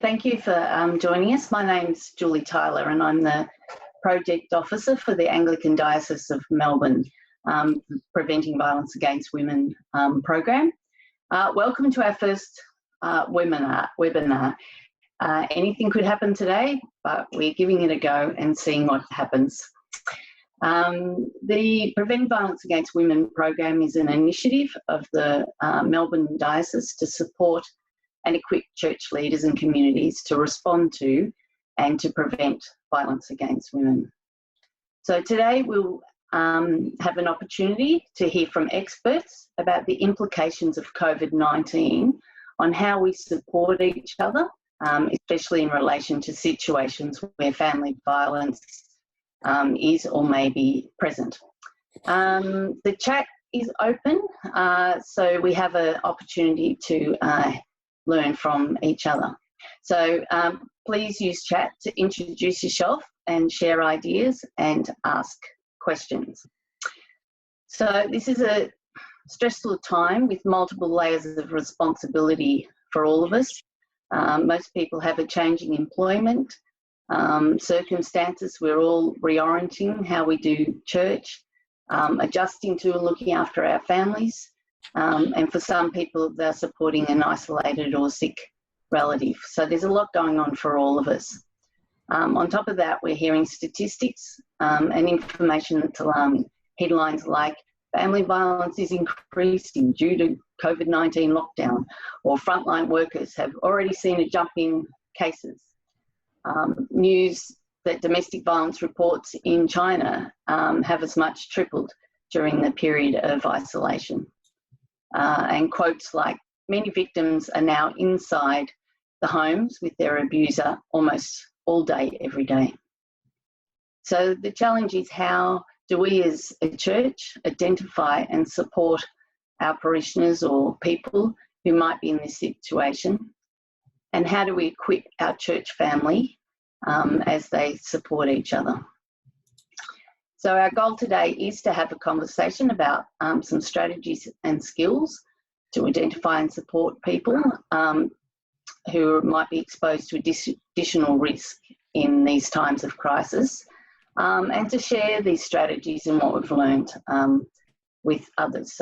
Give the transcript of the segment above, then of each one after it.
Thank you for joining us. My name's Julie Tyler and I'm the Project Officer for the Anglican Diocese of Melbourne Preventing Violence Against Women program. Welcome to our first webinar. Anything could happen today, but we're giving it a go and seeing what happens. The Preventing Violence Against Women program is an initiative of the Melbourne Diocese to support and equip church leaders and communities to respond to and to prevent violence against women. So today we'll have an opportunity to hear from experts about the implications of COVID-19 on how we support each other, especially in relation to situations where family violence is or may be present. The chat is open, so we have an opportunity to learn from each other. So please use chat to introduce yourself and share ideas and ask questions. So this is a stressful time with multiple layers of responsibility for all of us. Most people have a changing employment circumstances. We're all reorienting how we do church, adjusting to and looking after our families. And for some people, they're supporting an isolated or sick relative. So there's a lot going on for all of us. On top of that, we're hearing statistics and information that's alarming. Headlines like family violence is increasing due to COVID-19 lockdown, or frontline workers have already seen a jump in cases. News that domestic violence reports in China have as much tripled during the period of isolation. And quotes like, many victims are now inside the homes with their abuser almost all day, every day. So the challenge is, how do we as a church identify and support our parishioners or people who might be in this situation? And how do we equip our church family as they support each other? So our goal today is to have a conversation about some strategies and skills to identify and support people who might be exposed to additional risk in these times of crisis, and to share these strategies and what we've learned with others.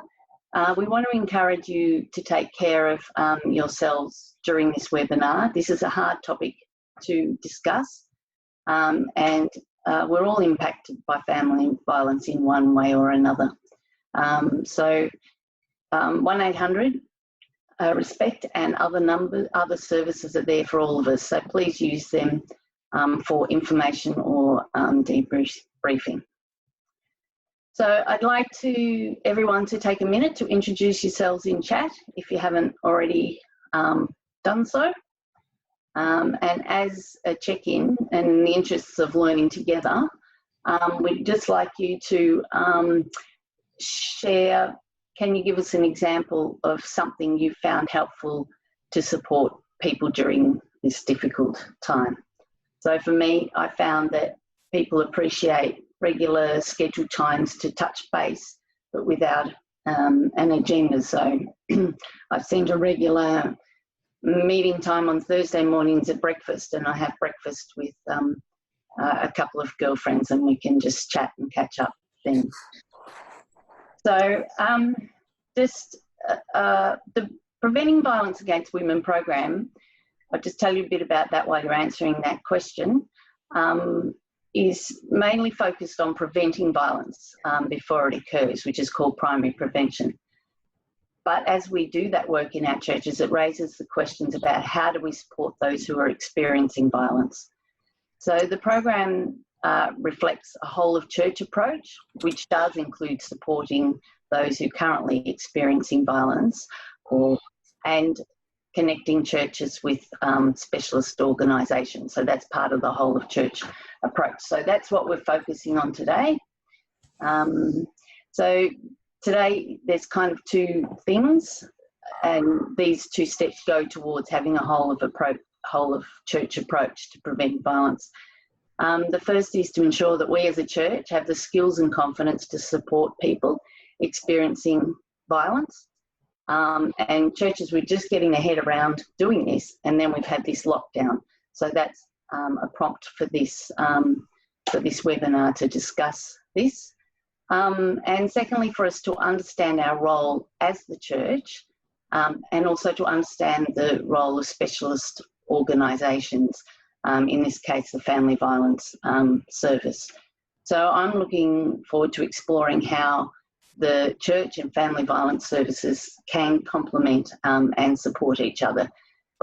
We want to encourage you to take care of yourselves during this webinar. This is a hard topic to discuss, and we're all impacted by family violence in one way or another. So 1800 Respect and other services are there for all of us. So please use them for information or debriefing. So I'd like everyone to take a minute to introduce yourselves in chat if you haven't already done so. And as a check-in, and in the interests of learning together, we'd just like you to share. Can you give us an example of something you found helpful to support people during this difficult time? So for me, I found that people appreciate regular scheduled times to touch base, but without an agenda. So I've sent a regular meeting time on Thursday mornings at breakfast, and I have breakfast with a couple of girlfriends, and we can just chat and catch up then. So the Preventing Violence Against Women program, I'll just tell you a bit about that while you're answering that question, is mainly focused on preventing violence before it occurs, which is called primary prevention. But as we do that work in our churches, it raises the questions about how do we support those who are experiencing violence. So the program reflects a whole of church approach, which does include supporting those who are currently experiencing violence, and connecting churches with specialist organisations. So that's part of the whole of church approach. So that's what we're focusing on today. So today there's kind of two things, and these two steps go towards having a whole of church approach to prevent violence. The first is to ensure that we as a church have the skills and confidence to support people experiencing violence. and churches were just getting their head around doing this, and then we've had this lockdown. So that's a prompt for this webinar to discuss this. And secondly, for us to understand our role as the church, and also to understand the role of specialist organisations, in this case the Family Violence Service. So I'm looking forward to exploring how the church and family violence services can complement and support each other.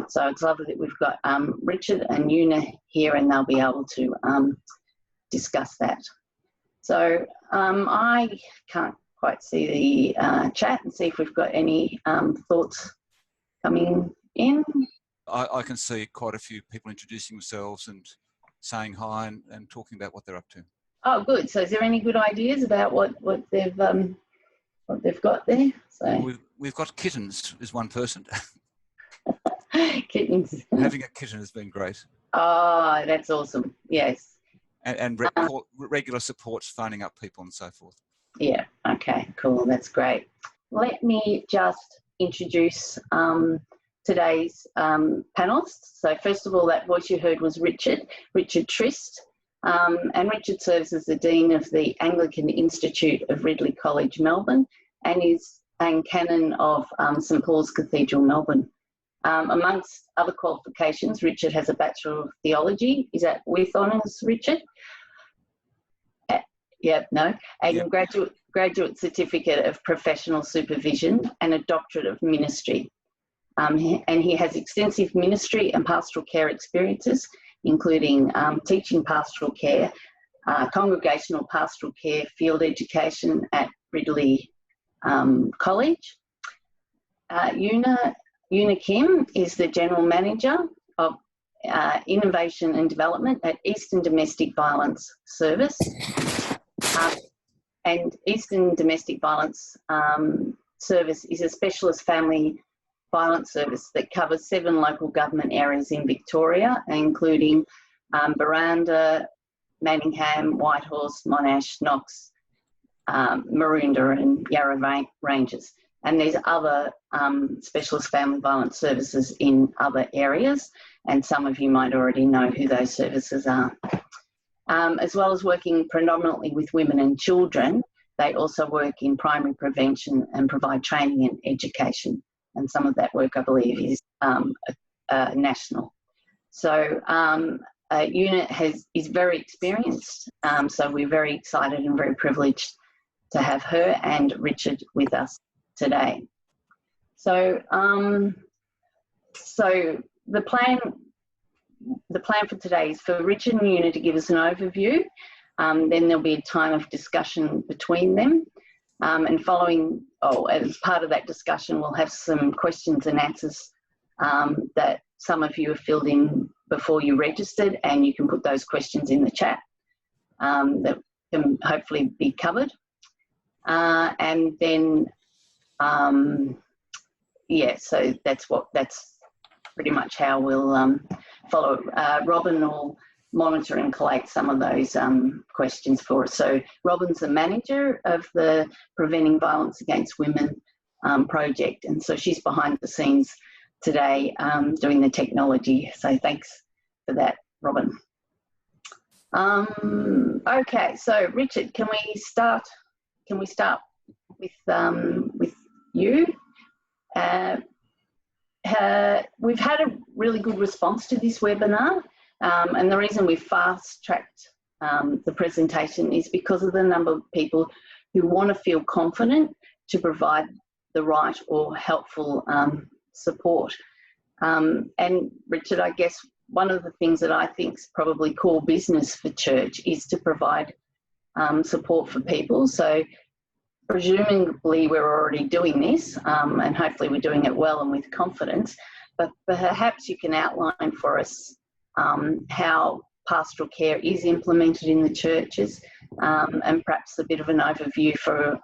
So it's lovely that we've got Richard and Youna here, and they'll be able to discuss that. So I can't quite see the chat and see if we've got any thoughts coming in. I can see quite a few people introducing themselves and saying hi and talking about what they're up to. Oh, good. So is there any good ideas about what they've got there? So we've got kittens is one person. Kittens. Having a kitten has been great. Oh, that's awesome. Yes. And regular supports, phoning up people and so forth. Yeah. Okay. Cool. That's great. Let me just introduce today's panelists. So first of all, that voice you heard was Richard Trist. And Richard serves as the Dean of the Anglican Institute of Ridley College, Melbourne, and Canon of St Paul's Cathedral, Melbourne. Amongst other qualifications, Richard has a Bachelor of Theology. Is that with honours, Richard? No. And graduate Certificate of Professional Supervision and a Doctorate of Ministry. And he has extensive ministry and pastoral care experiences, including teaching pastoral care, congregational pastoral care, field education at Ridley College. Youna Kim is the General Manager of Innovation and Development at Eastern Domestic Violence Service. And Eastern Domestic Violence Service is a specialist family violence service that covers 7 local government areas in Victoria, including Baranda, Manningham, Whitehorse, Monash, Knox, Maroondah and Yarra Ranges. And there's other specialist family violence services in other areas, and some of you might already know who those services are. As well as working predominantly with women and children, they also work in primary prevention and provide training and education. And some of that work, I believe, is national. So Youna is very experienced, so we're very excited and very privileged to have her and Richard with us today. So the plan for today is for Richard and Youna to give us an overview. Then there'll be a time of discussion between them. And as part of that discussion, we'll have some questions and answers that some of you have filled in before you registered, and you can put those questions in the chat that can hopefully be covered. And then, so that's pretty much how we'll follow. Robin will monitor and collate some of those questions for us. So Robin's the manager of the Preventing Violence Against Women project, and so she's behind the scenes today doing the technology. So thanks for that, Robin. Okay, so Richard, can we start with you? We've had a really good response to this webinar. And the reason we fast-tracked the presentation is because of the number of people who want to feel confident to provide the right or helpful support. And Richard, I guess one of the things that I think is probably core business for church is to provide support for people. So presumably we're already doing this, and hopefully we're doing it well and with confidence, but perhaps you can outline for us how pastoral care is implemented in the churches, and perhaps a bit of an overview for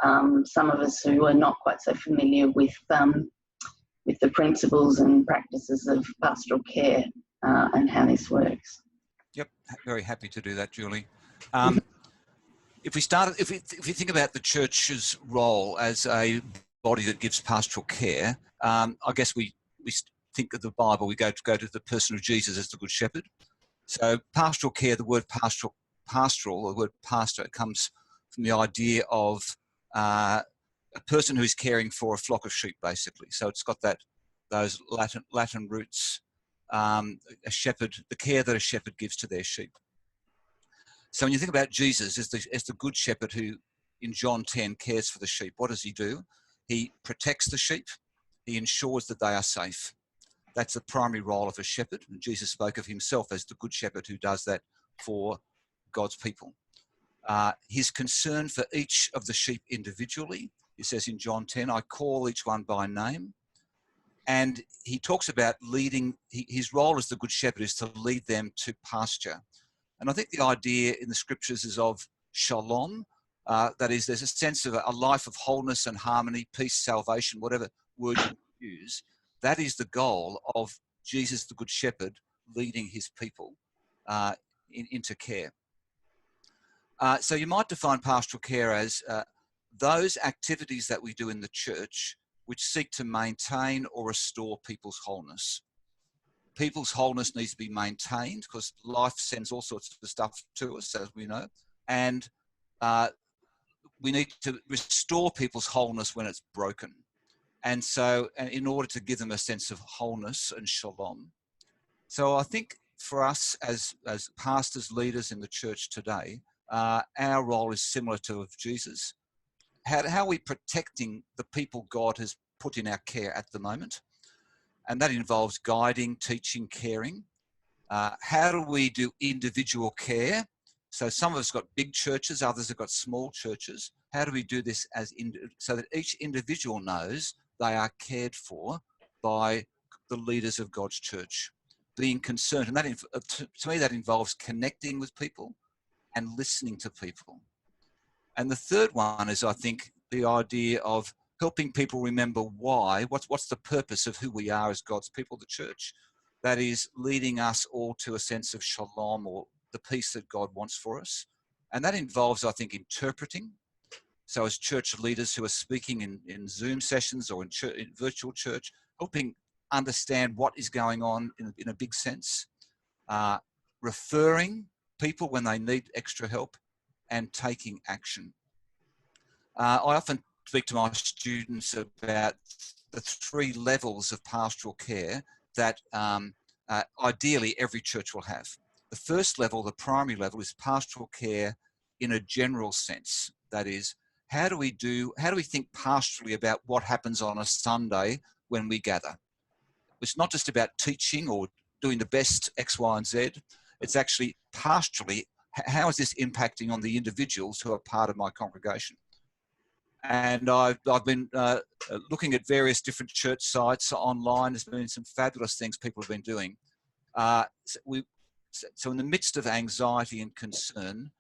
some of us who are not quite so familiar with the principles and practices of pastoral care and how this works. Yep, very happy to do that, Julie. If we think about the church's role as a body that gives pastoral care, I guess we think of the Bible, we go to the person of Jesus as the Good Shepherd. So pastoral care, the word pastoral, the word pastor, it comes from the idea of a person who's caring for a flock of sheep, basically. So it's got those Latin roots, a shepherd, the care that a shepherd gives to their sheep. So when you think about Jesus as the good shepherd who, in John 10, cares for the sheep, what does he do? He protects the sheep. He ensures that they are safe. That's the primary role of a shepherd. And Jesus spoke of himself as the good shepherd who does that for God's people. His concern for each of the sheep individually, he says in John 10, I call each one by name. And he talks about leading, his role as the good shepherd is to lead them to pasture. And I think the idea in the scriptures is of shalom. That is, there's a sense of a life of wholeness and harmony, peace, salvation, whatever word you use. That is the goal of Jesus, the Good Shepherd, leading his people into care. So you might define pastoral care as those activities that we do in the church which seek to maintain or restore people's wholeness. People's wholeness needs to be maintained because life sends all sorts of stuff to us, as we know. And we need to restore people's wholeness when it's broken. And so, in order to give them a sense of wholeness and shalom. So I think for us as pastors, leaders in the church today, our role is similar to of Jesus. How are we protecting the people God has put in our care at the moment? And that involves guiding, teaching, caring. How do we do individual care? So some of us got big churches, others have got small churches. How do we do this so that each individual knows they are cared for by the leaders of God's church? Being concerned, and that to me that involves connecting with people and listening to people. And the third one is, I think, the idea of helping people remember why, what's the purpose of who we are as God's people, the church. That is leading us all to a sense of shalom, or the peace that God wants for us. And that involves, I think, interpreting. So as church leaders who are speaking in Zoom sessions or in virtual church, helping understand what is going on in a big sense, referring people when they need extra help, and taking action. I often speak to my students about the 3 levels of pastoral care that ideally every church will have. The first level, the primary level, is pastoral care in a general sense. That is, how do we think pastorally about what happens on a Sunday when we gather? It's not just about teaching or doing the best X, Y, and Z. It's actually pastorally, how is this impacting on the individuals who are part of my congregation? And I've been looking at various different church sites online. There's been some fabulous things people have been doing. So in the midst of anxiety and concern,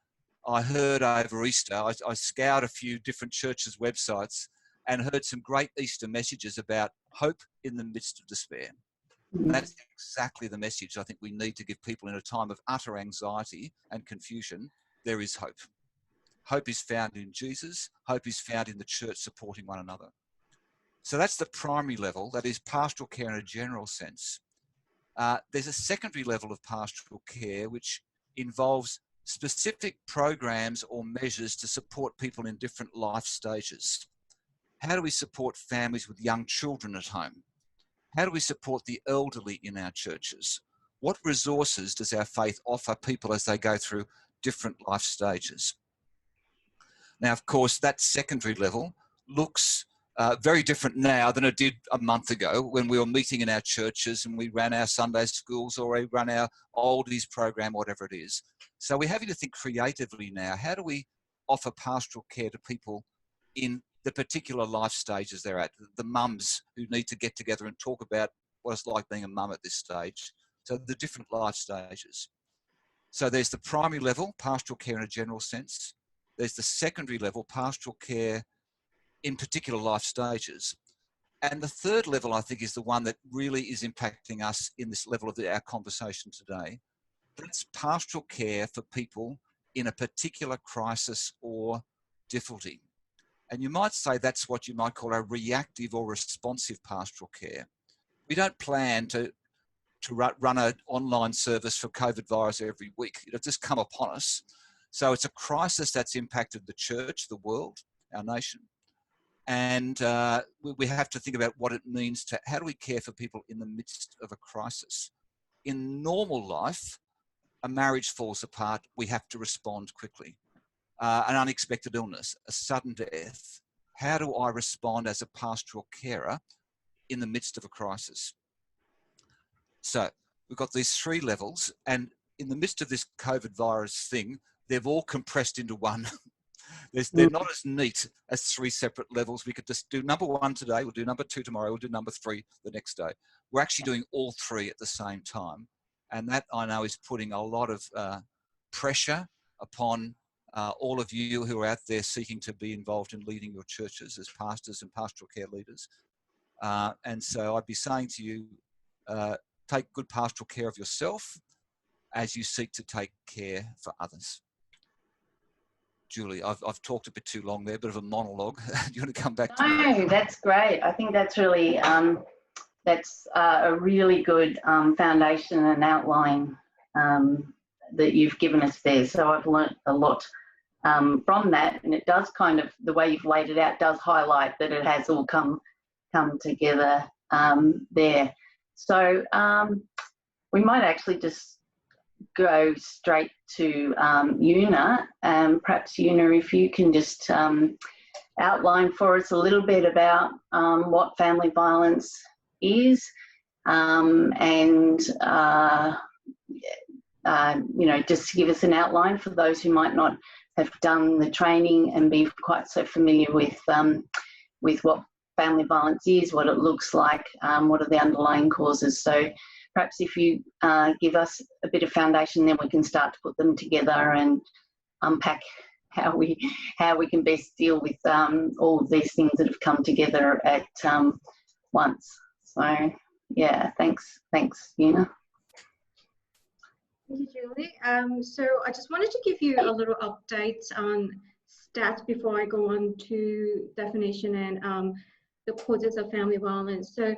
I heard over Easter, I scoured a few different churches' websites and heard some great Easter messages about hope in the midst of despair. And that's exactly the message I think we need to give people in a time of utter anxiety and confusion. There is hope. Hope is found in Jesus. Hope is found in the church supporting one another. So that's the primary level, that is pastoral care in a general sense. There's a secondary level of pastoral care which involves specific programs or measures to support people in different life stages. How do we support families with young children at home? How do we support the elderly in our churches? What resources does our faith offer people as they go through different life stages? Now, of course, that secondary level looks very different now than it did a month ago when we were meeting in our churches and we ran our Sunday schools or we ran our oldies program, whatever it is. So we're having to think creatively now. How do we offer pastoral care to people in the particular life stages they're at? The mums who need to get together and talk about what it's like being a mum at this stage. So the different life stages. So there's the primary level, pastoral care in a general sense. There's the secondary level, pastoral care in particular life stages. And the third level, I think, is the one that really is impacting us in this level of our conversation today. That's pastoral care for people in a particular crisis or difficulty. And you might say that's what you might call a reactive or responsive pastoral care. We don't plan to run an online service for COVID virus every week. It'll just come upon us. So it's a crisis that's impacted the church, the world, our nation. And we have to think about what it means to, how do we care for people in the midst of a crisis? In normal life, a marriage falls apart, we have to respond quickly. An unexpected illness, a sudden death. How do I respond as a pastoral carer in the midst of a crisis? So we've got these three levels, and in the midst of this COVID virus thing, they've all compressed into one. They're not as neat as three separate levels. We could just do number one today, we'll do number two tomorrow, we'll do number three the next day. We're actually doing all three at the same time. And that, I know, is putting a lot of pressure upon all of you who are out there seeking to be involved in leading your churches as pastors and pastoral care leaders. And so I'd be saying to you, take good pastoral care of yourself as you seek to take care for others. Julie, I've talked a bit too long there, a bit of a monologue. Do you want to come back to that? No, that's great. I think that's really, that's a really good foundation and outline that you've given us there. So I've learnt a lot from that, and it does kind of, the way you've laid it out does highlight that it has all come together there. So we might actually just go straight to Youna. Perhaps Youna, if you can just outline for us a little bit about what family violence is, and you know, just to give us an outline for those who might not have done the training and be quite so familiar with what family violence is, what it looks like, what are the underlying causes. So perhaps if you give us a bit of foundation, then we can start to put them together and unpack how we can best deal with all of these things that have come together at once. So yeah, thanks Youna. Thank you, Julie. So I just wanted to give you a little update on stats before I go on to definition and the causes of family violence. So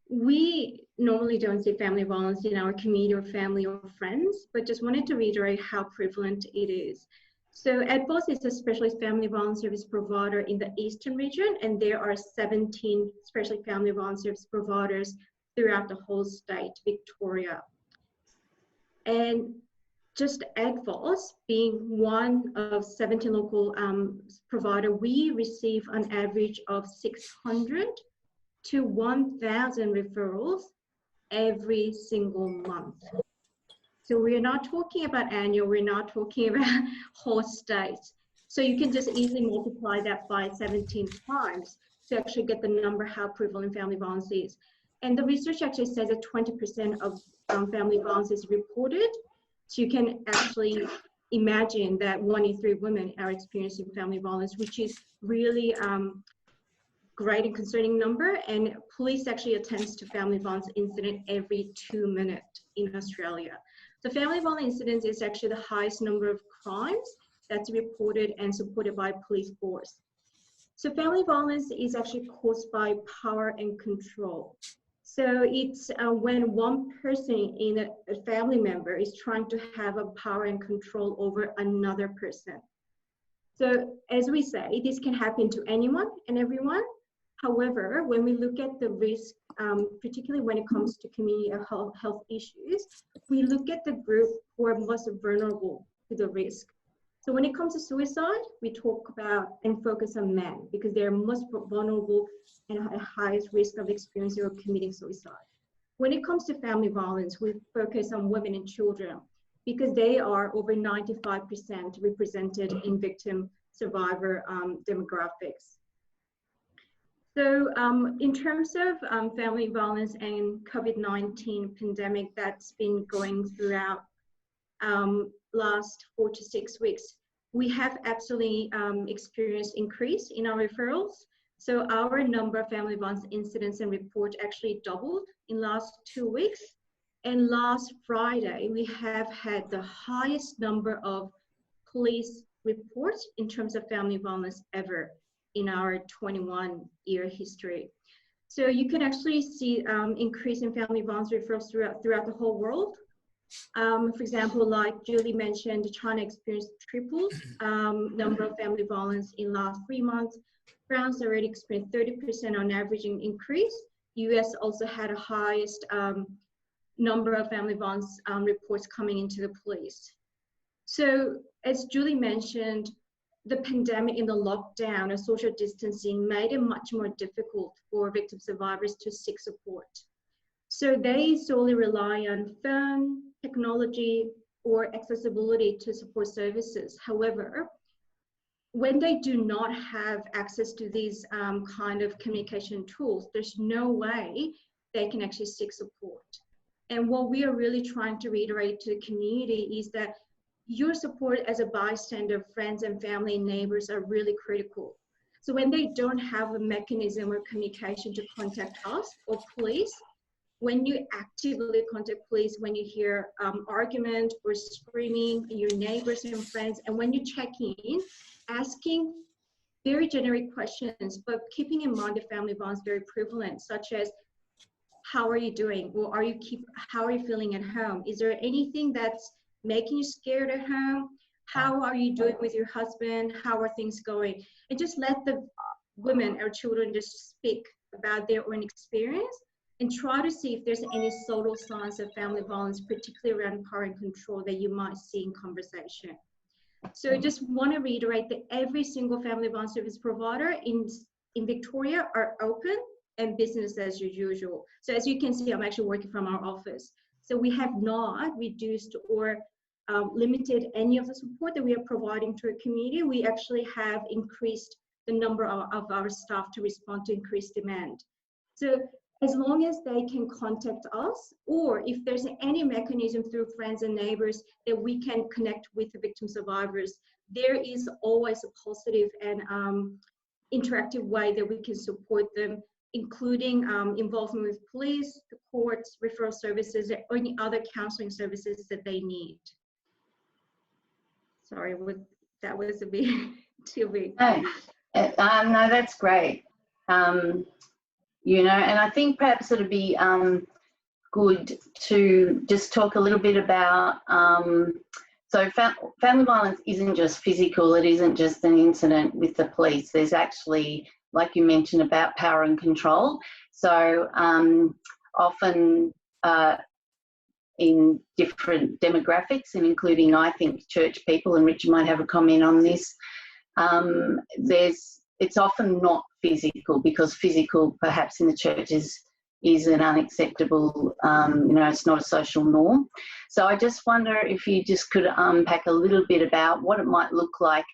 we normally don't see family violence in our community or family or friends, but just wanted to reiterate how prevalent it is. So ADVOS is a specialist family violence service provider in the Eastern region, and there are 17 specialist family violence service providers throughout the whole state, Victoria. And just ADVOS being one of 17 local provider, we receive an average of 600 to 1,000 referrals every single month. So we're not talking about annual, we're not talking about whole states. So you can just easily multiply that by 17 times to actually get the number how prevalent family violence is. And the research actually says that 20% of family violence is reported. So you can actually imagine that 1 in 3 women are experiencing family violence, which is really great and concerning number. And police actually attends to family violence incident every 2 minutes in Australia. So family violence incidents is actually the highest number of crimes that's reported and supported by police force. So family violence is actually caused by power and control. So it's when one person in a family member is trying to have a power and control over another person. So as we say, this can happen to anyone and everyone. However, when we look at the risk, particularly when it comes to community or health issues, we look at the group who are most vulnerable to the risk. So when it comes to suicide, we talk about and focus on men because they're most vulnerable and at highest risk of experiencing or committing suicide. When it comes to family violence, we focus on women and children because they are over 95% represented in victim survivor demographics. So in terms of family violence and COVID-19 pandemic that's been going throughout last 4 to 6 weeks, we have absolutely experienced increase in our referrals. So our number of family violence incidents and reports actually doubled in last 2 weeks. And last Friday, we have had the highest number of police reports in terms of family violence ever. in our 21-year history. So you can actually see increase in family violence referrals throughout the whole world. For example, like Julie mentioned, China experienced tripled number of family violence in last 3 months. France already experienced 30% on average increase. US also had a highest number of family violence reports coming into the police. So as Julie mentioned, the pandemic and the lockdown and social distancing made it much more difficult for victim survivors to seek support. So they solely rely on phone, technology, or accessibility to support services. However, when they do not have access to these kind of communication tools, there's no way they can actually seek support. And what we are really trying to reiterate to the community is that your support as a bystander, friends and family and neighbors are really critical. So when they don't have a mechanism or communication to contact us or police, when you actively contact police, when you hear argument or screaming, your neighbors and friends, and when you check in, asking very generic questions, but keeping in mind the family violence very prevalent, such as, how are you doing? Or how are you feeling at home? Is there anything that's making you scared at home? How are you doing with your husband? How are things going? And just let the women or children just speak about their own experience and try to see if there's any subtle signs of family violence, particularly around power and control, that you might see in conversation. So I just want to reiterate that every single family violence service provider in Victoria are open and business as usual. So as you can see, I'm actually working from our office. So we have not reduced or limited any of the support that we are providing to our community. We actually have increased the number of our staff to respond to increased demand. So as long as they can contact us, or if there's any mechanism through friends and neighbors that we can connect with the victim survivors, there is always a positive and interactive way that we can support them, including involvement with police, the courts, referral services, or any other counseling services that they need. Sorry, that was a bit too big. No, that's great. You know, and I think perhaps it would be good to just talk a little bit about, so family violence isn't just physical, it isn't just an incident with the police. There's actually, like you mentioned, about power and control. So often in different demographics, and including, I think, church people, and Richard might have a comment on this, it's often not physical, because physical perhaps in the church is an unacceptable, you know, it's not a social norm. So I just wonder if you just could unpack a little bit about what it might look like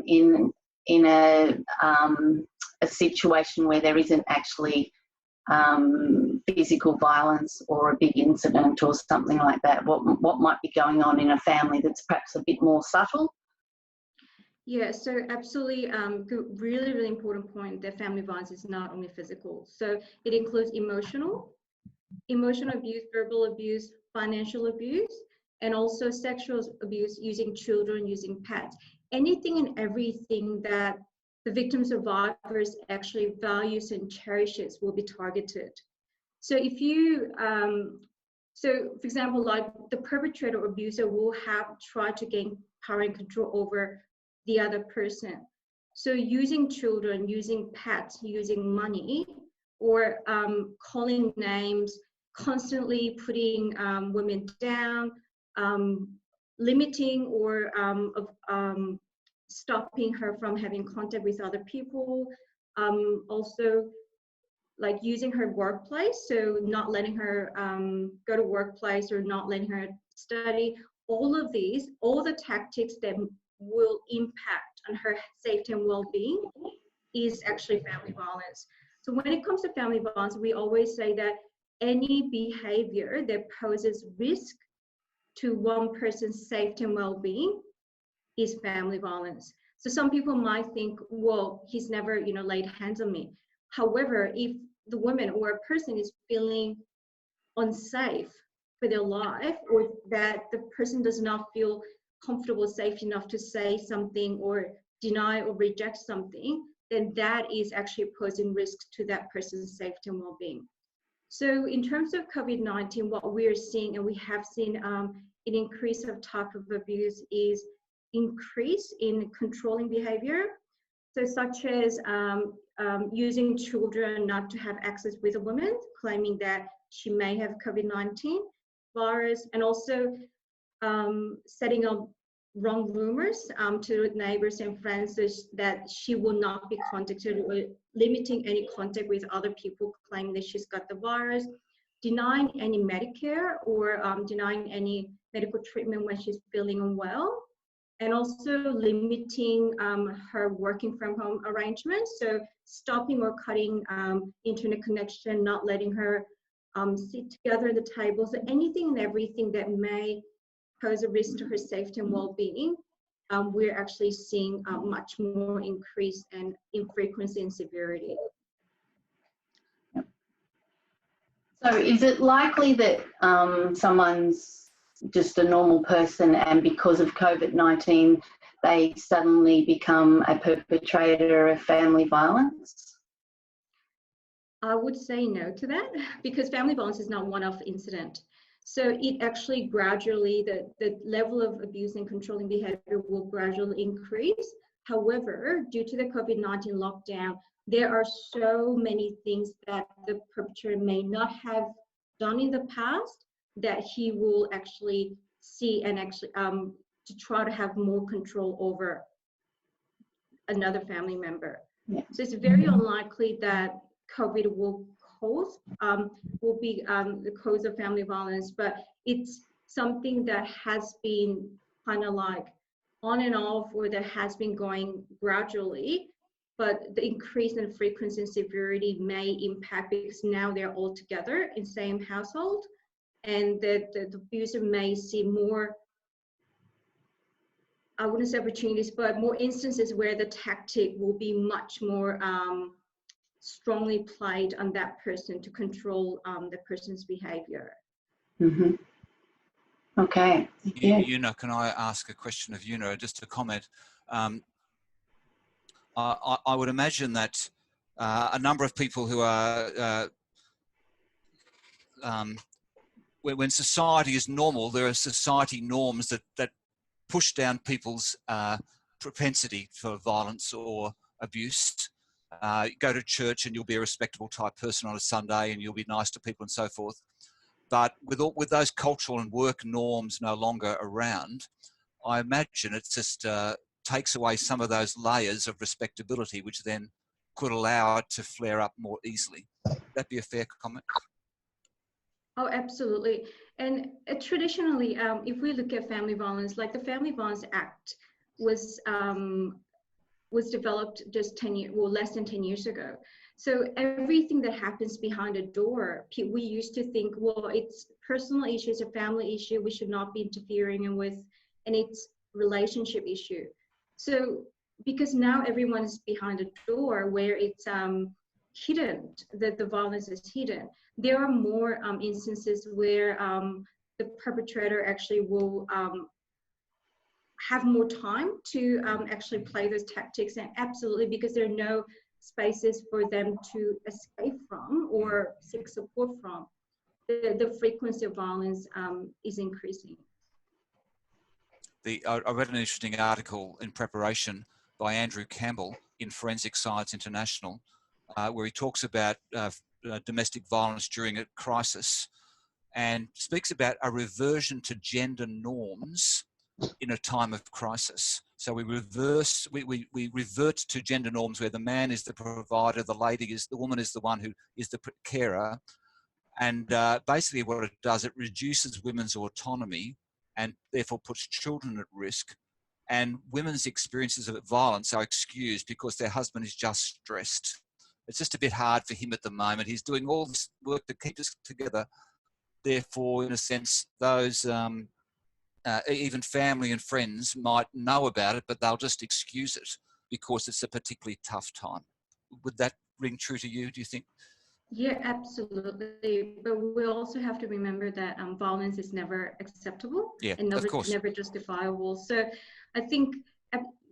in a situation where there isn't actually physical violence or a big incident or something like that. What might be going on in a family that's perhaps a bit more subtle? Yeah, so absolutely, really, really important point that family violence is not only physical. So it includes emotional abuse, verbal abuse, financial abuse, and also sexual abuse using children, using pets. Anything and everything that the victim survivors actually values and cherishes will be targeted. So if you, so for example, like the perpetrator or abuser will have tried to gain power and control over the other person. So using children, using pets, using money, or calling names, constantly putting women down, limiting or stopping her from having contact with other people, also like using her workplace, so not letting her go to workplace or not letting her study. All of these, all the tactics that will impact on her safety and well-being is actually family violence. So when it comes to family violence, we always say that any behavior that poses risk to one person's safety and well-being is family violence. So some people might think, well, he's never, you know, laid hands on me. However, if the woman or a person is feeling unsafe for their life, or that the person does not feel comfortable, safe enough to say something or deny or reject something, then that is actually posing risk to that person's safety and well-being. So in terms of COVID-19, what we're seeing, and we have seen an increase of type of abuse, is increase in controlling behavior. So such as using children not to have access with a woman, claiming that she may have COVID-19 virus, and also setting up wrong rumors to neighbors and friends so that she will not be contacted, or limiting any contact with other people claiming that she's got the virus, denying any Medicare or denying any medical treatment when she's feeling unwell, and also limiting her working from home arrangements. So stopping or cutting internet connection, not letting her sit together at the table. So anything and everything that may pose a risk to her safety and well-being, we're actually seeing a much more increase in frequency and severity. So is it likely that someone's just a normal person and because of COVID-19 they suddenly become a perpetrator of family violence? I would say no to that, because family violence is not one-off incident. So it actually gradually, the level of abuse and controlling behavior will gradually increase. However, due to the COVID-19 lockdown, there are so many things that the perpetrator may not have done in the past that he will actually see, and actually to try to have more control over another family member. Yeah. So it's very unlikely that COVID will be the cause of family violence, but it's something that has been kind of like on and off, or that has been going gradually, but the increase in frequency and severity may impact because now they're all together in the same household, and the abuser may see more, I wouldn't say opportunities, but more instances where the tactic will be much more strongly played on that person to control the person's behavior. Mm-hmm. Okay. Youna, can I ask a question of Youna, just to comment? I would imagine that a number of people who are, when society is normal, there are society norms that push down people's propensity for violence or abuse. Go to church and you'll be a respectable type person on a Sunday and you'll be nice to people and so forth. But with those cultural and work norms no longer around, I imagine it just takes away some of those layers of respectability, which then could allow it to flare up more easily. Would that be a fair comment? Oh, absolutely. And traditionally, if we look at family violence, like the Family Violence Act was developed just 10 years, well, less than 10 years ago. So everything that happens behind a door, we used to think, well, it's personal issues, a family issue, we should not be interfering with, and it's relationship issue. So because now everyone is behind a door where it's hidden, that the violence is hidden, there are more instances where the perpetrator actually will have more time to actually play those tactics, and absolutely, because there are no spaces for them to escape from or seek support from, the frequency of violence is increasing. I read an interesting article in preparation by Andrew Campbell in Forensic Science International, where he talks about domestic violence during a crisis and speaks about a reversion to gender norms in a time of crisis. So we revert to gender norms where the man is the provider, the woman is the one who is the carer. And basically what it does, it reduces women's autonomy and therefore puts children at risk. And women's experiences of violence are excused because their husband is just stressed. It's just a bit hard for him at the moment. He's doing all this work to keep us together. Therefore, in a sense, those even family and friends might know about it, but they'll just excuse it because it's a particularly tough time. Would that ring true to you, do you think? Yeah, absolutely. But we also have to remember that violence is never acceptable, and never justifiable. So I think,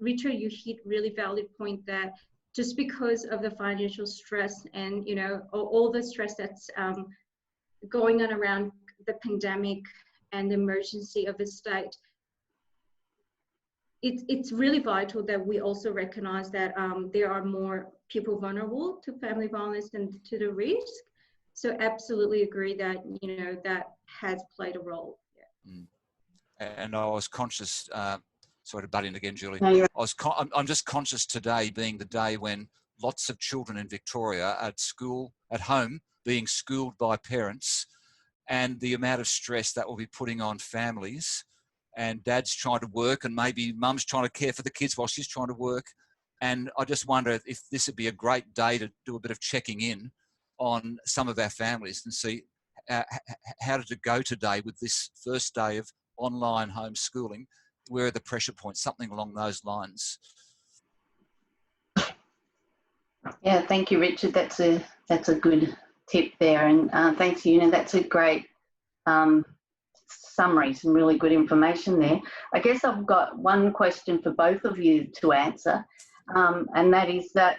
Richard, you hit really valid point that just because of the financial stress and, you know, all the stress that's going on around the pandemic and the emergency of the state, it's really vital that we also recognize that there are more people vulnerable to family violence and to the risk. So absolutely agree that, you know, that has played a role. Yeah. And I was conscious, sorry to butt in again, Julie. No, I'm just conscious today being the day when lots of children in Victoria are at home, being schooled by parents, and the amount of stress that will be putting on families, and dad's trying to work and maybe mum's trying to care for the kids while she's trying to work. And I just wonder if this would be a great day to do a bit of checking in on some of our families and see how did it go today with this first day of online homeschooling? Where are the pressure points? Something along those lines. Yeah, thank you, Richard. That's a good tip there, and thanks, Youna. That's a great summary. Some really good information there. I guess I've got one question for both of you to answer, and that is that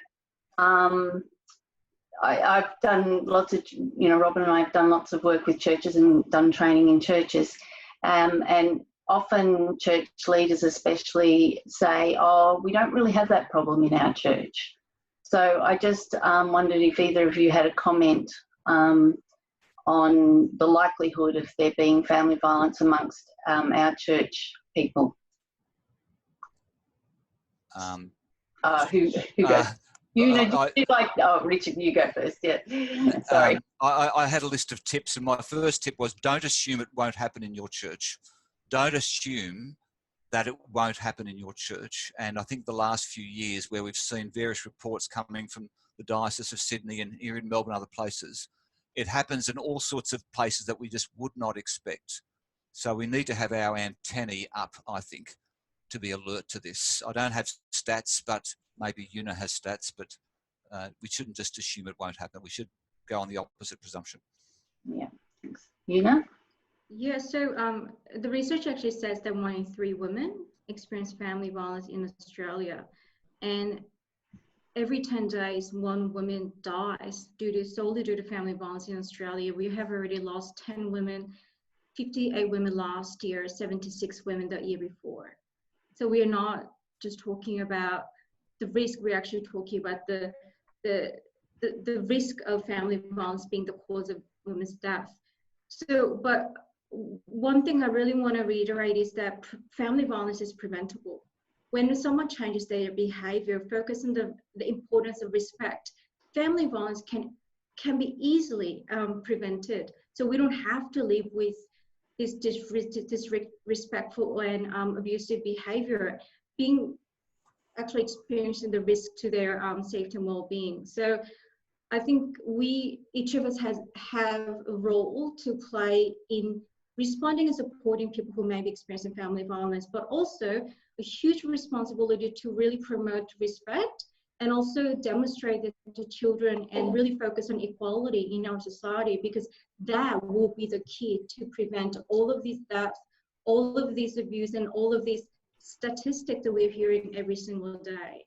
I've done lots of, you know, Robin and I have done lots of work with churches and done training in churches, and often church leaders especially say, oh, we don't really have that problem in our church. So I just wondered if either of you had a comment on the likelihood of there being family violence amongst our church people. Who goes? Richard, you go first. Yeah. Sorry. I had a list of tips, and my first tip was don't assume it won't happen in your church. Don't assume that it won't happen in your church. And I think the last few years where we've seen various reports coming from the Diocese of Sydney and here in Melbourne and other places, it happens in all sorts of places that we just would not expect. So we need to have our antennae up, I think, to be alert to this. I don't have stats, but maybe Youna has stats, but we shouldn't just assume it won't happen. We should go on the opposite presumption. Yeah, thanks. Youna? Yeah, so the research actually says that 1 in 3 women experience family violence in Australia, and every 10 days, 1 woman dies solely due to family violence in Australia. We have already lost 10 women, 58 women last year, 76 women the year before. So we are not just talking about the risk, we're actually talking about the risk of family violence being the cause of women's death. So, but one thing I really want to reiterate is that family violence is preventable. When someone changes their behavior, focus on the importance of respect, family violence can be easily prevented. So we don't have to live with this disrespectful and abusive behavior, actually experiencing the risk to their safety and well-being. So I think each of us have a role to play in responding and supporting people who may be experiencing family violence, but also a huge responsibility to really promote respect and also demonstrate that to children and really focus on equality in our society, because that will be the key to prevent all of these deaths, all of these abuse, and all of these statistics that we're hearing every single day.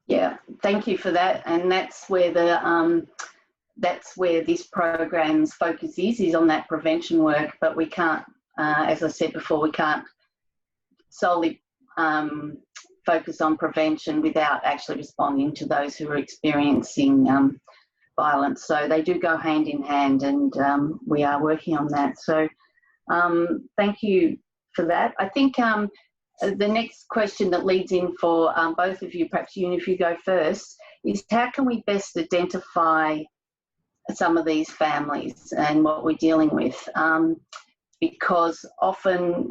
Yeah, thank you for that. And that's where this program's focus is on that prevention work. But we can't, as I said before, we can't solely focus on prevention without actually responding to those who are experiencing violence. So they do go hand in hand, and we are working on that. So thank you for that. I think the next question that leads in for both of you, perhaps Youna, if you go first, is how can we best identify some of these families and what we're dealing with? Because often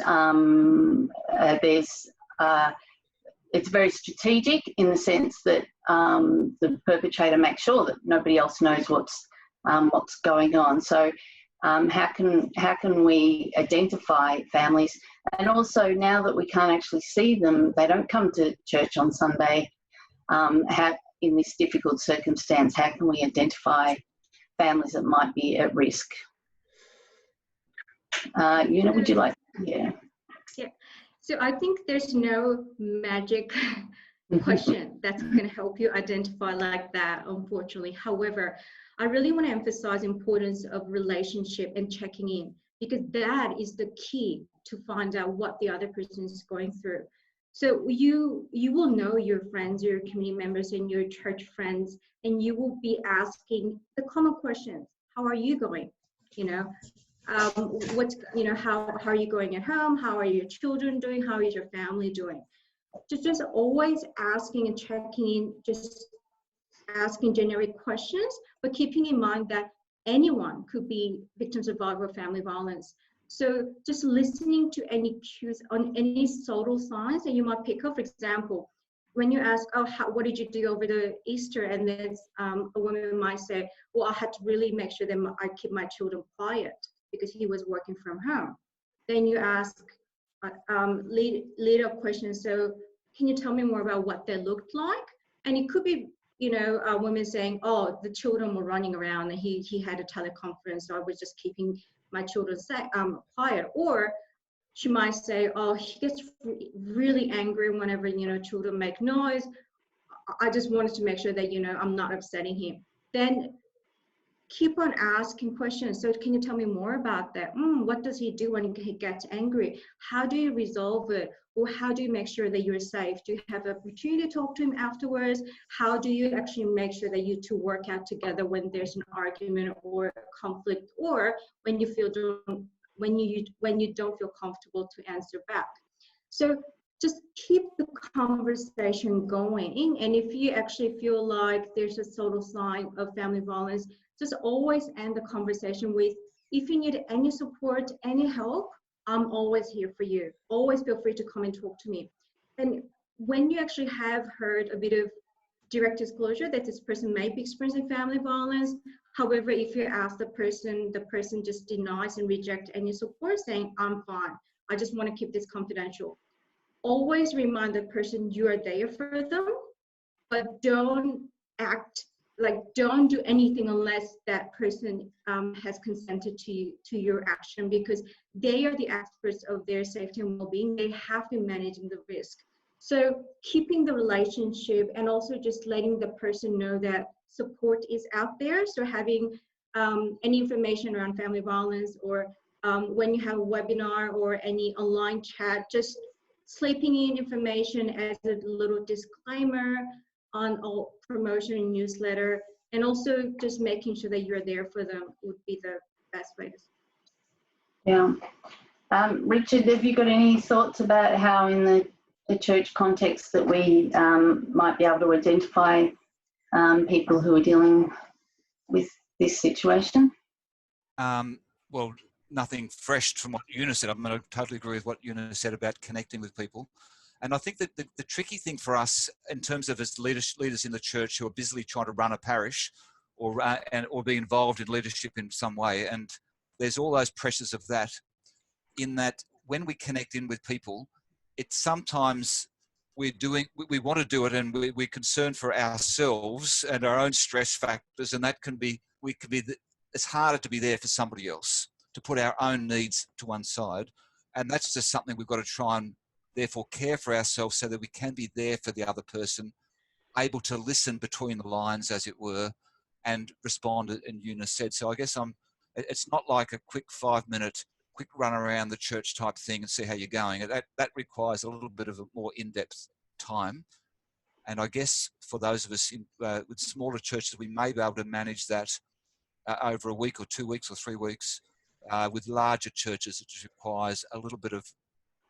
it's very strategic in the sense that the perpetrator makes sure that nobody else knows what's going on. So how can we identify families? And also, now that we can't actually see them, they don't come to church on Sunday, in this difficult circumstance, how can we identify families that might be at risk? Youna, would you like? Yeah. Yeah. So I think there's no magic question that's going to help you identify like that, unfortunately. However, I really want to emphasize the importance of relationship and checking in, because that is the key to find out what the other person is going through. So you will know your friends, your community members, and your church friends, and you will be asking the common questions. How are you going? You know, how are you going at home? How are your children doing? How is your family doing? Just always asking and checking in, just asking generic questions, but keeping in mind that anyone could be victims of family violence. So just listening to any cues on any subtle signs that you might pick up. For example, when you ask, oh, what did you do over the Easter? And then a woman might say, well, I had to really make sure that I keep my children quiet because he was working from home. Then you ask lead up questions. So can you tell me more about what they looked like? And it could be, a woman saying, oh, the children were running around and he had a teleconference, so I was just keeping my children quiet. Or she might say, oh, he gets really angry whenever, children make noise. I just wanted to make sure that, I'm not upsetting him. Then keep on asking questions. So can you tell me more about that? What does he do when he gets angry? How do you resolve it? Or how do you make sure that you're safe? Do you have an opportunity to talk to him afterwards? How do you actually make sure that you two work out together when there's an argument or a conflict, or when you when you don't feel comfortable to answer back? So just keep the conversation going. And if you actually feel like there's a subtle sign of family violence, just always end the conversation with, if you need any support, any help, I'm always here for you. Always feel free to come and talk to me. And when you actually have heard a bit of direct disclosure that this person may be experiencing family violence, however, if you ask the person just denies and rejects any support, saying, I'm fine, I just want to keep this confidential. Always remind the person you are there for them, but don't do anything unless that person has consented to your action, because they are the experts of their safety and well-being. They have been managing the risk. So keeping the relationship and also just letting the person know that support is out there. So having any information around family violence, or when you have a webinar or any online chat, just slipping in information as a little disclaimer on all promotion and newsletter, and also just making sure that you're there for them would be the best way to. Yeah. Richard, have you got any thoughts about how in the church context that we might be able to identify people who are dealing with this situation? Well, nothing fresh from what Youna said. I totally agree with what Youna said about connecting with people. And I think that the tricky thing for us in terms of as leaders in the church who are busily trying to run a parish or be involved in leadership in some way, and there's all those pressures of that, in that when we connect in with people, it's sometimes we want to do it and we're concerned for ourselves and our own stress factors, and that it's harder to be there for somebody else, to put our own needs to one side. And that's just something we've got to try and therefore care for ourselves so that we can be there for the other person, able to listen between the lines, as it were, and respond, and Youna said. So I guess it's not like a quick 5-minute quick run around the church type thing and see how you're going. That requires a little bit of a more in-depth time. And I guess for those of us with smaller churches, we may be able to manage that over a week or 2 weeks or 3 weeks. With larger churches, it requires a little bit of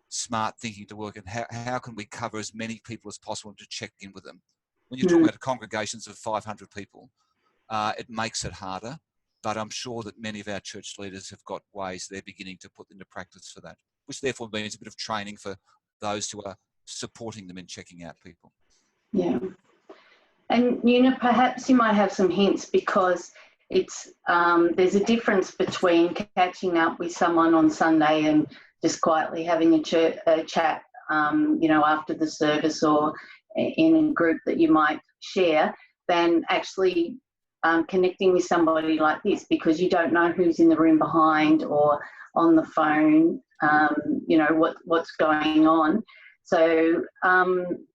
smart thinking to work, and how can we cover as many people as possible to check in with them. When you're talking about congregations of 500 people, it makes it harder, but I'm sure that many of our church leaders have got ways they're beginning to put into practice for that, which therefore means a bit of training for those who are supporting them in checking out people. Yeah. And Youna, perhaps you might have some hints, because it's there's a difference between catching up with someone on Sunday and just quietly having a chat, after the service or in a group that you might share, than actually connecting with somebody like this, because you don't know who's in the room behind or on the phone, what's going on. So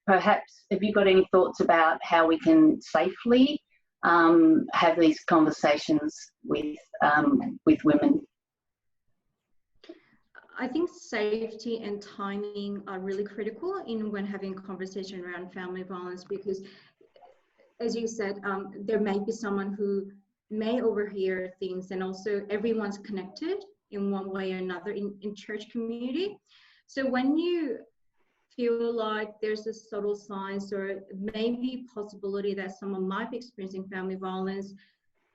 perhaps, have you got any thoughts about how we can safely have these conversations with women? I think safety and timing are really critical in when having a conversation around family violence, because as you said, there may be someone who may overhear things, and also everyone's connected in one way or another in church community. So when you feel like there's a subtle signs or maybe possibility that someone might be experiencing family violence,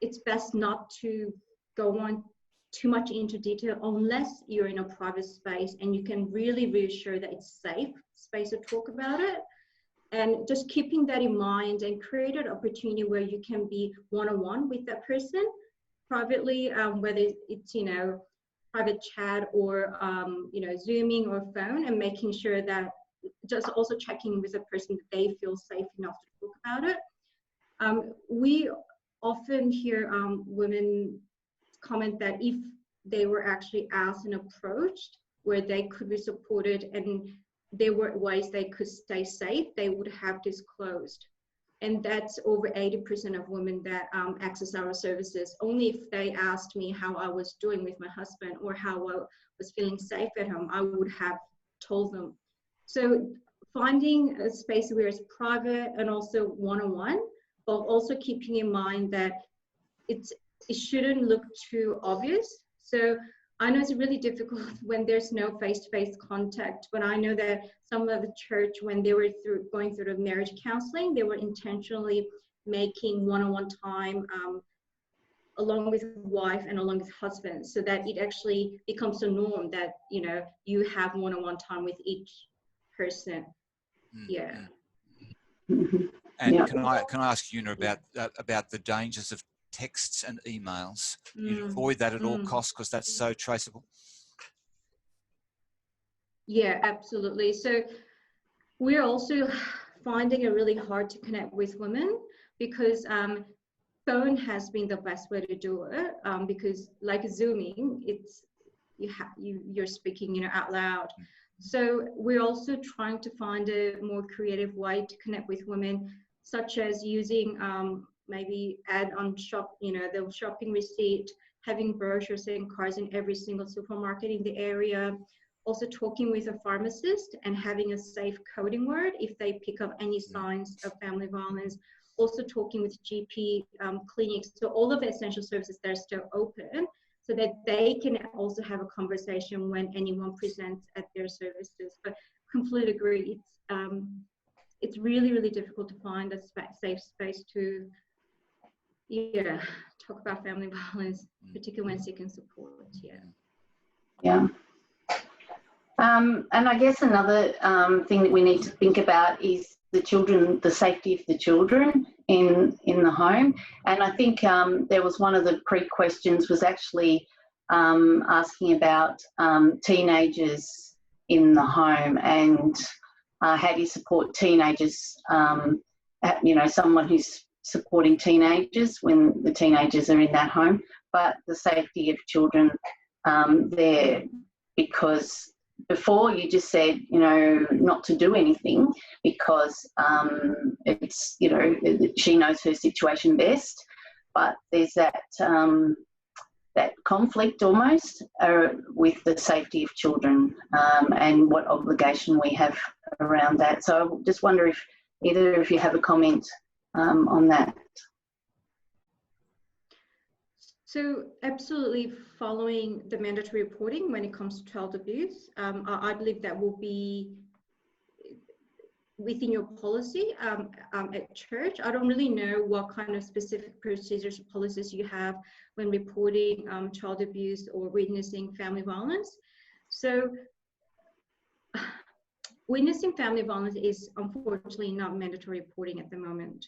it's best not to go on too much into detail unless you're in a private space and you can really reassure that it's safe space to talk about it. And just keeping that in mind and create an opportunity where you can be one-on-one with that person privately, whether it's, you know, private chat or, you know, Zooming or phone, and making sure that just also checking with the person that they feel safe enough to talk about it. We often hear women comment that if they were actually asked and approached where they could be supported and there were ways they could stay safe, they would have disclosed. And that's over 80% of women that access our services. Only if they asked me how I was doing with my husband or how I was feeling safe at home, I would have told them. So finding a space where it's private and also one-on-one, but also keeping in mind that it shouldn't look too obvious. So I know it's really difficult when there's no face-to-face contact, but I know that some of the church, when they were going through the marriage counseling, they were intentionally making one-on-one time along with wife and along with husband, so that it actually becomes a norm that, you know, you have one-on-one time with each person. Yeah. And Yeah. can I ask Youna about the dangers of texts and emails? You avoid that at all costs because that's so traceable. Yeah, absolutely. So we're also finding it really hard to connect with women because phone has been the best way to do it, because like Zooming, it's you're speaking, you know, out loud. So we're also trying to find a more creative way to connect with women, such as using maybe ad on shop, you know, the shopping receipt, having brochures and cards in every single supermarket in the area. Also talking with a pharmacist and having a safe coding word if they pick up any signs of family violence. Also talking with GP clinics, so all of the essential services that are still open, so that they can also have a conversation when anyone presents at their services. But completely agree, it's really, really difficult to find a safe space to talk about family violence, particularly when seeking support. Yeah. And I guess another thing that we need to think about is the children, the safety of the children in the home. And I think there was one of the pre-questions was actually asking about teenagers in the home and how do you support teenagers, you know, someone who's supporting teenagers when the teenagers are in that home, but the safety of children there, because before you just said, you know, not to do anything because it's, you know, she knows her situation best, but there's that that conflict almost with the safety of children and what obligation we have around that. So I just wonder if either of you have a comment on that. So absolutely following the mandatory reporting when it comes to child abuse, I believe that will be within your policy at church. I don't really know what kind of specific procedures or policies you have when reporting child abuse or witnessing family violence. So witnessing family violence is unfortunately not mandatory reporting at the moment.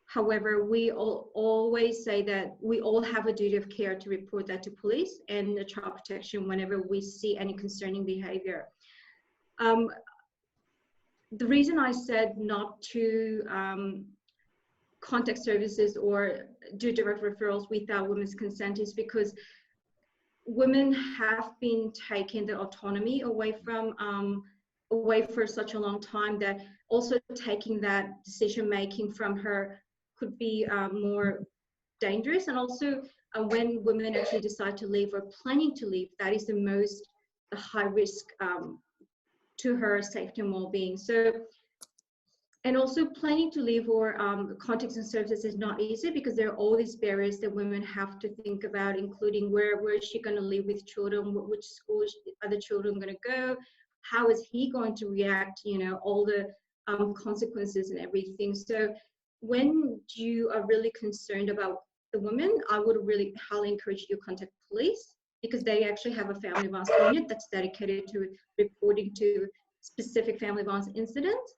However, we always say that we all have a duty of care to report that to police and the child protection whenever we see any concerning behavior. The reason I said not to contact services or do direct referrals without women's consent is because women have been taking the autonomy away from away for such a long time that also taking that decision making from her could be more dangerous. And also when women actually decide to leave or planning to leave, that is the high risk to her safety and well-being. So, and also planning to leave or contacts and services is not easy, because there are all these barriers that women have to think about, including where is she going to live with children, which schools are the children going to go, how is he going to react, you know, all the consequences and everything. So when you are really concerned about the women, I would really highly encourage you to contact police, because they actually have a family violence unit that's dedicated to reporting to specific family violence incidents.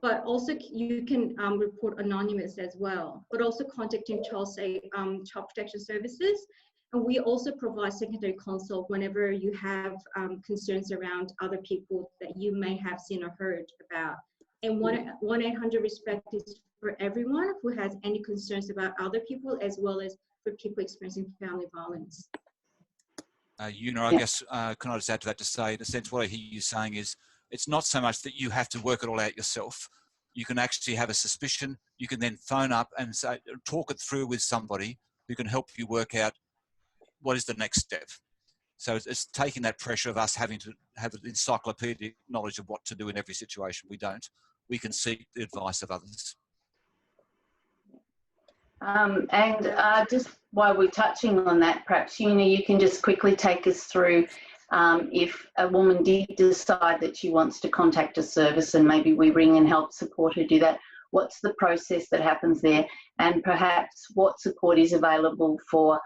But also you can report anonymous as well, but also contacting child protection services. And we also provide secondary consult whenever you have concerns around other people that you may have seen or heard about. And 1-800-RESPECT is for everyone who has any concerns about other people, as well as for people experiencing family violence. Youna, I guess, can I just add to that to say, in a sense, what I hear you saying is, it's not so much that you have to work it all out yourself. You can actually have a suspicion. You can then phone up and say, talk it through with somebody who can help you work out what is the next step. So it's taking that pressure of us having to have an encyclopedic knowledge of what to do in every situation. We don't. We can seek the advice of others. Just while we're touching on that, perhaps, Youna, you can just quickly take us through if a woman did decide that she wants to contact a service and maybe we ring and help support her do that, what's the process that happens there, and perhaps what support is available for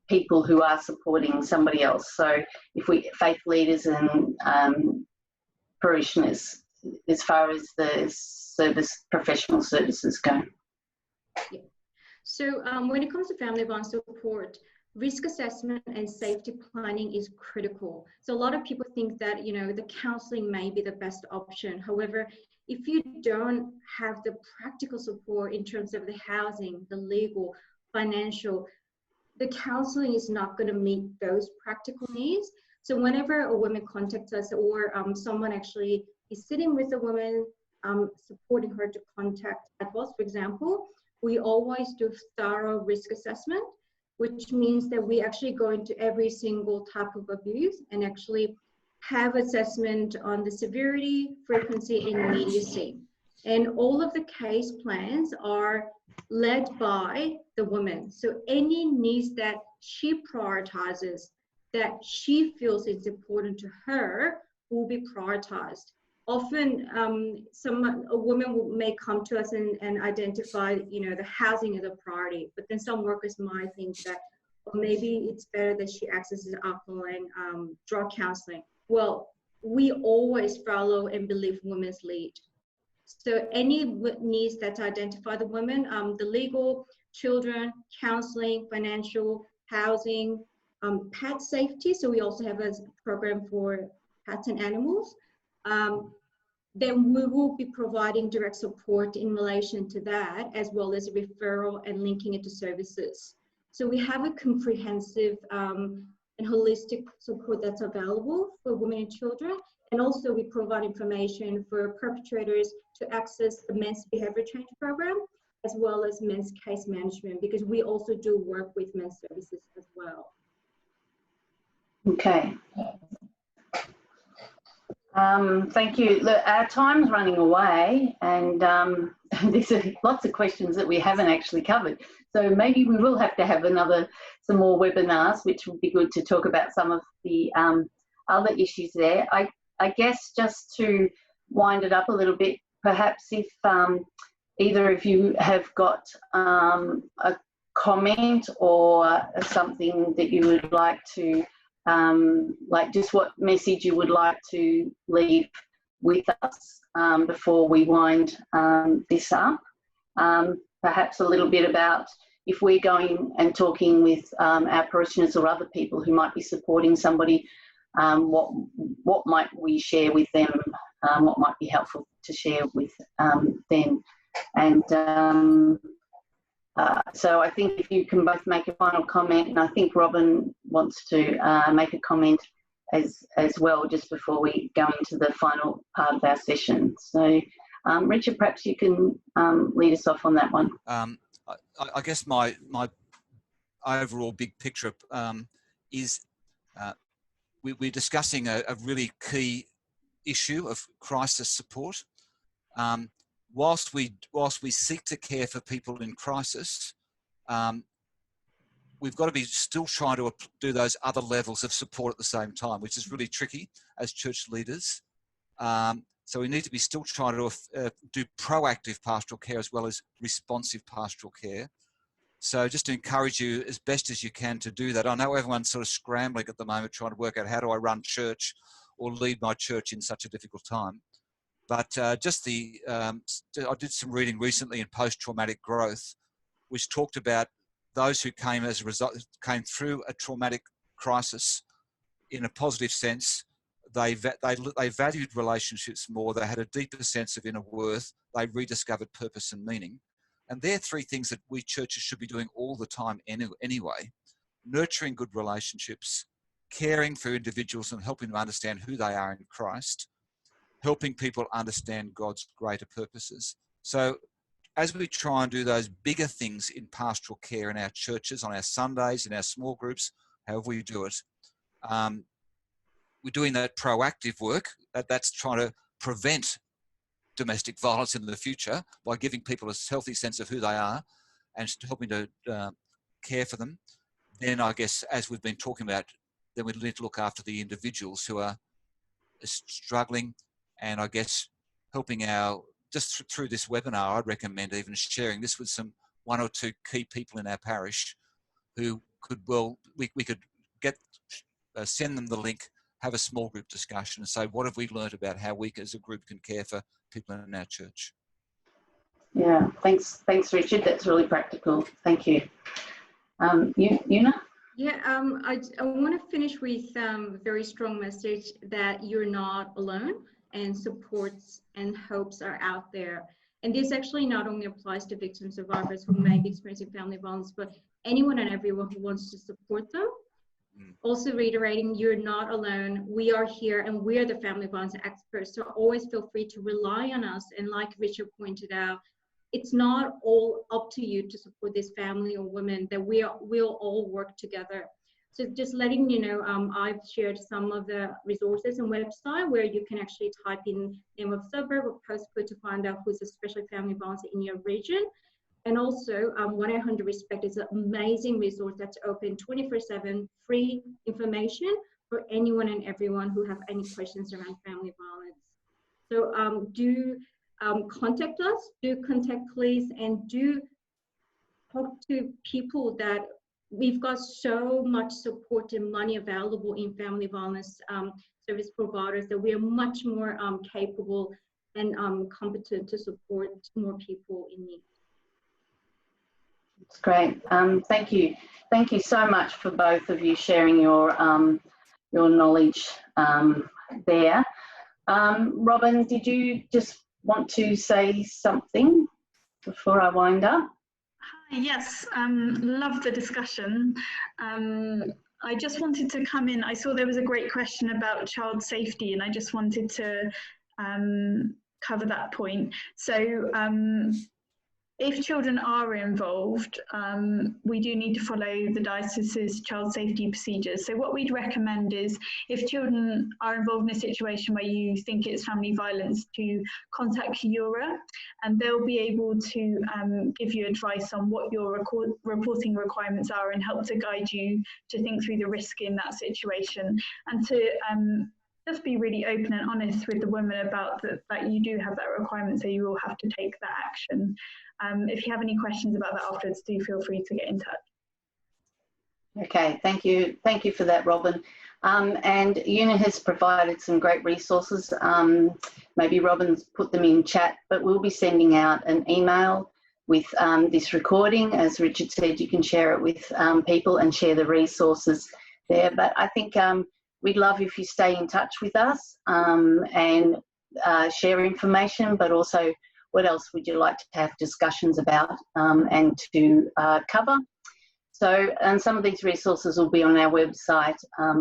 people who are supporting somebody else. So if faith leaders and parishioners, as far as the professional services go. Yeah. So when it comes to family violence support, risk assessment and safety planning is critical. So a lot of people think that, you know, the counseling may be the best option. However, if you don't have the practical support in terms of the housing, the legal, financial, the counseling is not going to meet those practical needs. So whenever a woman contacts us, or someone actually is sitting with a woman, supporting her to contact adults, for example, we always do thorough risk assessment, which means that we actually go into every single type of abuse and actually have assessment on the severity, frequency, and immediacy. And all of the case plans are led by the woman. So any needs that she prioritizes, that she feels is important to her, will be prioritized. Often a woman may come to us and identify, you know, the housing as a priority, but then some workers might think that, well, maybe it's better that she accesses alcohol and drug counseling. Well, we always follow and believe women's lead. So any needs that identify the women, the legal, children, counseling, financial, housing, pet safety. So we also have a program for pets and animals. Then we will be providing direct support in relation to that, as well as referral and linking it to services. So we have a comprehensive and holistic support that's available for women and children. And also we provide information for perpetrators to access the men's behavior change program, as well as men's case management, because we also do work with men's services as well. Okay. Thank you. Look, our time's running away, and there's lots of questions that we haven't actually covered. So maybe we will have to have some more webinars, which would be good to talk about some of the other issues there. I guess just to wind it up a little bit, perhaps if either of you have got a comment or something that you would like to like just what message you would like to leave with us before we wind this up. Perhaps a little bit about if we're going and talking with our parishioners or other people who might be supporting somebody, what might we share with them, what might be helpful to share with them. And so I think if you can both make a final comment, and I think Robin wants to make a comment as well, just before we go into the final part of our session. So, Richard, perhaps you can lead us off on that one. I guess my overall big picture is we're discussing a really key issue of crisis support. Whilst we seek to care for people in crisis, we've got to be still trying to do those other levels of support at the same time, which is really tricky as church leaders. So we need to be still trying to do proactive pastoral care as well as responsive pastoral care. So just to encourage you as best as you can to do that. I know everyone's sort of scrambling at the moment trying to work out how do I run church or lead my church in such a difficult time. But I did some reading recently in Post-Traumatic Growth, which talked about those who came through a traumatic crisis in a positive sense. They valued relationships more. They had a deeper sense of inner worth. They rediscovered purpose and meaning. And they're three things that we churches should be doing all the time anyway. Nurturing good relationships, caring for individuals and helping them understand who they are in Christ, helping people understand God's greater purposes. So as we try and do those bigger things in pastoral care in our churches, on our Sundays, in our small groups, however we do it, we're doing that proactive work. That's trying to prevent domestic violence in the future by giving people a healthy sense of who they are and helping to care for them. Then I guess, as we've been talking about, then we need to look after the individuals who are struggling, and I guess helping just through this webinar, I'd recommend even sharing this with one or two key people in our parish who could, we could send them the link, have a small group discussion and say, what have we learned about how we as a group can care for people in our church? Yeah, thanks Richard. That's really practical. Thank you. Youna? Yeah, I want to finish with a very strong message that you're not alone, and supports and hopes are out there. And this actually not only applies to victims, survivors who may be experiencing family violence, but anyone and everyone who wants to support them. Also reiterating, you're not alone. We are here and we're the family violence experts. So always feel free to rely on us. And like Richard pointed out, it's not all up to you to support this family or women, that we'll all work together. So just letting you know, I've shared some of the resources and website where you can actually type in name of suburb or postcode to find out who's especially family violence in your region. And also 1-800-RESPECT is an amazing resource that's open 24/7, free information for anyone and everyone who have any questions around family violence. So do contact us, do contact police, and do talk to people that we've got so much support and money available in family violence service providers that we are much more capable and competent to support more people in need. That's great. Thank you. Thank you so much for both of you sharing your knowledge there. Robin, did you just want to say something before I wind up? Hi, yes, love the discussion. I just wanted to come in. I saw there was a great question about child safety, and I just wanted to cover that point. So if children are involved, we do need to follow the Diocese's child safety procedures. So what we'd recommend is, if children are involved in a situation where you think it's family violence, to contact Youna, and they'll be able to give you advice on what your reporting requirements are and help to guide you to think through the risk in that situation, and to just be really open and honest with the woman about that you do have that requirement, so you will have to take that action. If you have any questions about that afterwards, do feel free to get in touch. Okay, thank you. Thank you for that, Robin. And Youna has provided some great resources. Maybe Robin's put them in chat, but we'll be sending out an email with this recording. As Richard said, you can share it with people and share the resources there. But I think we'd love if you stay in touch with us and share information, but also what else would you like to have discussions about and to cover. And some of these resources will be on our website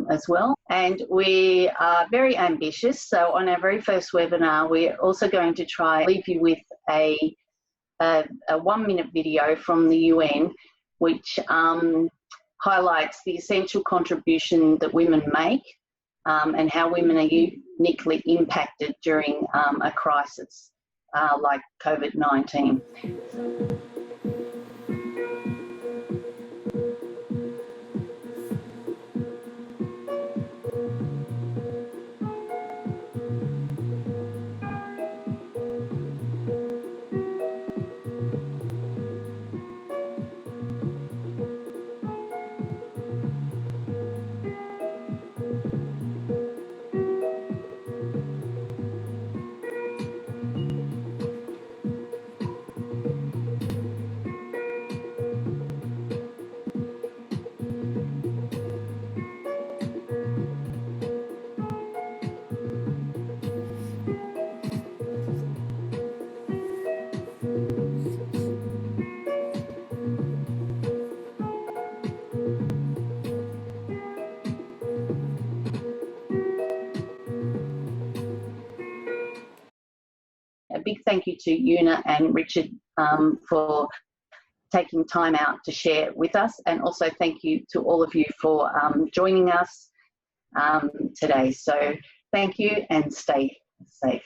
as well. And we are very ambitious. So on our very first webinar, we're also going to try leave you with a 1-minute video from the UN, which highlights the essential contribution that women make and how women are uniquely impacted during a crisis like COVID-19. A big thank you to Youna and Richard for taking time out to share with us, and also thank you to all of you for joining us today. So thank you and stay safe.